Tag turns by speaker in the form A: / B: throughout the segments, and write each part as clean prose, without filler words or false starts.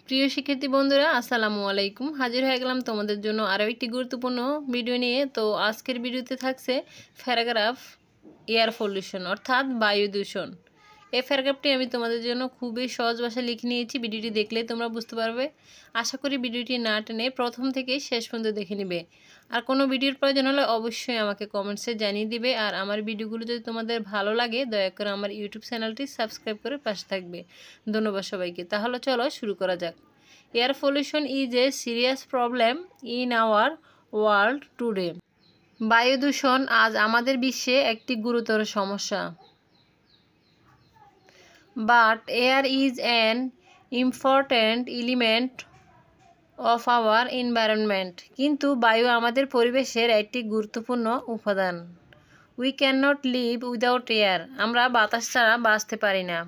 A: প্রিয় শিক্ষার্থী বন্ধুরা আসসালামু আলাইকুম। হাজির হয়ে গেলাম তোমাদের জন্য আরও একটি গুরুত্বপূর্ণ ভিডিও নিয়ে। তো আজকের ভিডিওতে থাকছে প্যারাগ্রাফ এয়ার পলিউশন অর্থাৎ বায়ু দূষণ। এই প্যারাগ্রাফটি আমি তোমাদের জন্য খুবই সহজ ভাষায় লিখে নিয়েছি। ভিডিওটি দেখলেই তোমরা বুঝতে পারবে। আশা করি ভিডিওটি না টেনে প্রথম থেকে শেষ পর্যন্ত দেখে নিবে। আর কোনো ভিডিওর প্রয়োজন হলে অবশ্যই আমাকে কমেন্টসে জানিয়ে দিবে। আর আমার ভিডিওগুলো যদি তোমাদের ভালো লাগে দয়া করে আমার ইউটিউব চ্যানেলটি সাবস্ক্রাইব করে পাশে থাকবে। ধন্যবাদ সবাইকে। তাহলে চলো শুরু করা যাক। Air pollution is a serious problem in our world today. বায়ু দূষণ আজ আমাদের বিশ্বে একটি গুরুতর সমস্যা। But air is an important element of our environment. কিন্তু বায়ু আমাদের পরিবেশের একটি গুরুত্বপূর্ণ উপাদান। We can not live without air. আমরা বাতাস ছাড়া বাঁচতে পারি না।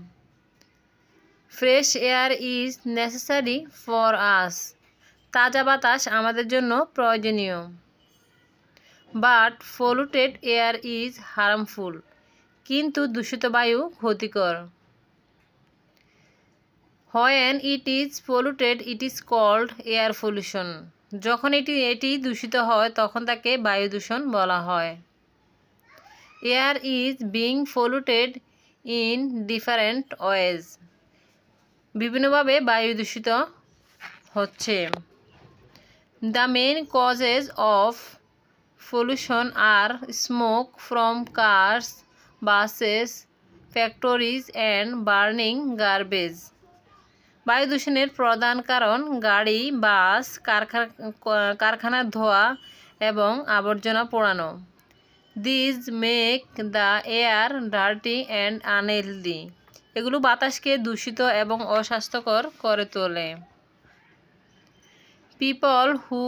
A: Fresh air is necessary for us. তাজা বাতাস আমাদের জন্য প্রয়োজনীয়। But polluted air is harmful. কিন্তু দূষিত বায়ু ক্ষতিকর। When it is polluted it is called air pollution. যখন এটি দূষিত হয় তখন তাকে বায়ু দূষণ বলা হয়। Air is being polluted in different ways. বিভিন্নভাবে বায়ু দূষিত হচ্ছে। The main causes of pollution are smoke from cars, buses, factories and burning garbage. বায়ু দূষণের প্রধান কারণ গাড়ি, বাস, কারখানার ধোঁয়া এবং আবর্জনা পোড়ানো। These make the air dirty and unhealthy. এগুলো বাতাসকে দূষিত এবং অস্বাস্থ্যকর করে তোলে। People who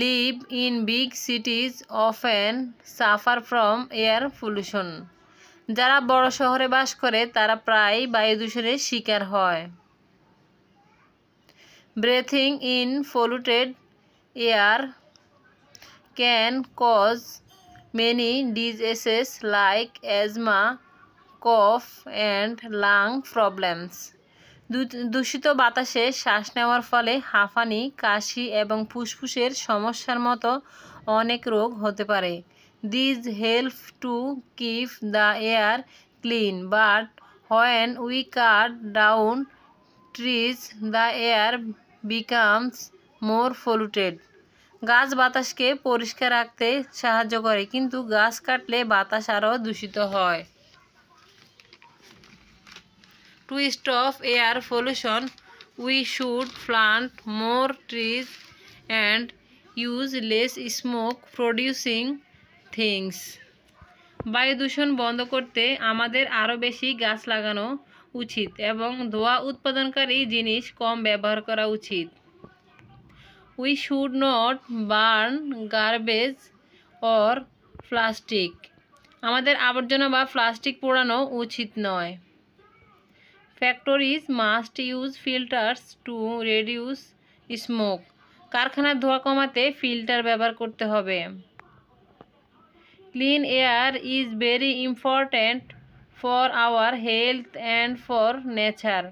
A: live in big সিটিজ often suffer from air pollution. যারা বড় শহরে বাস করে তারা প্রায় বায়ু দূষণের শিকার হয়। Breathing in polluted air can cause many diseases like asthma, cough and lung problems. দূষিত বাতাসে শ্বাস নেওয়ার ফলে হাঁফানি, কাশি এবং ফুসফুসের সমস্যার মতো অনেক রোগ হতে পারে। These help to keep the air clean, but when we cut down trees the air becomes more polluted. গাছ বাতাসকে পরিষ্কার রাখতে সাহায্য করে, কিন্তু গাছ কাটলে বাতাস আরও দূষিত হয়। To stop air pollution, we should plant more trees and use less smoke-producing things. বায়ু দূষণ বন্ধ করতে আমাদের আরও বেশি গাছ লাগানো উচিত এবং ধোঁয়া উৎপাদনকারী জিনিস কম ব্যবহার করা উচিত। We should not burn garbage or plastic. আমাদের আবর্জনা বা প্লাস্টিক পোড়ানো উচিত নয়। Factories must use filters to reduce smoke. কারখানার ধোঁয়া কমাতে ফিল্টার ব্যবহার করতে হবে। Clean air is very important for our health and for nature.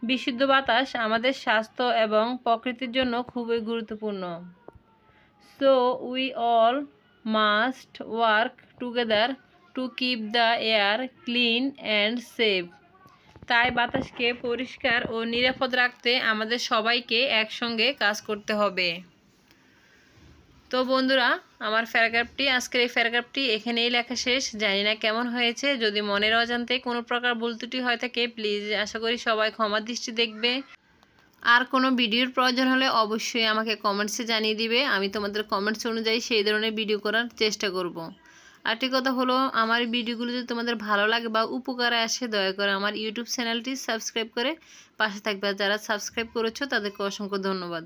A: বিশুদ্ধ বাতাস আমাদের স্বাস্থ্য এবং প্রকৃতির জন্য খুবই গুরুত্বপূর্ণ। So we all must work together to keep the air clean and safe. তাই বাতাসকে পরিষ্কার ও নিরাপদ রাখতে আমাদের সবাইকে একসঙ্গে কাজ করতে হবে। তো বন্ধুরা, আমার আজকের এই প্যারাগ্রাফটি এখানেই লেখা শেষ। জানি না কেমন হয়েছে। যদি মনের অজান্তে কোনো প্রকার ভুল ত্রুটি হয়ে থাকে প্লিজ আশা করি সবাই ক্ষমার দৃষ্টি দেখবে। আর কোনো ভিডিওর প্রয়োজন হলে অবশ্যই আমাকে কমেন্টসে জানিয়ে দিবে। আমি তোমাদের কমেন্টস অনুযায়ী সেই ধরনের ভিডিও করার চেষ্টা করব। আরেকটি কথা হলো, আমার ভিডিওগুলো যদি তোমাদের ভালো লাগে বা উপকারে আসে দয়া করে আমার ইউটিউব চ্যানেলটি সাবস্ক্রাইব করে পাশে থাকবে। আর যারা সাবস্ক্রাইব করেছো তাদেরকে অসংখ্য ধন্যবাদ।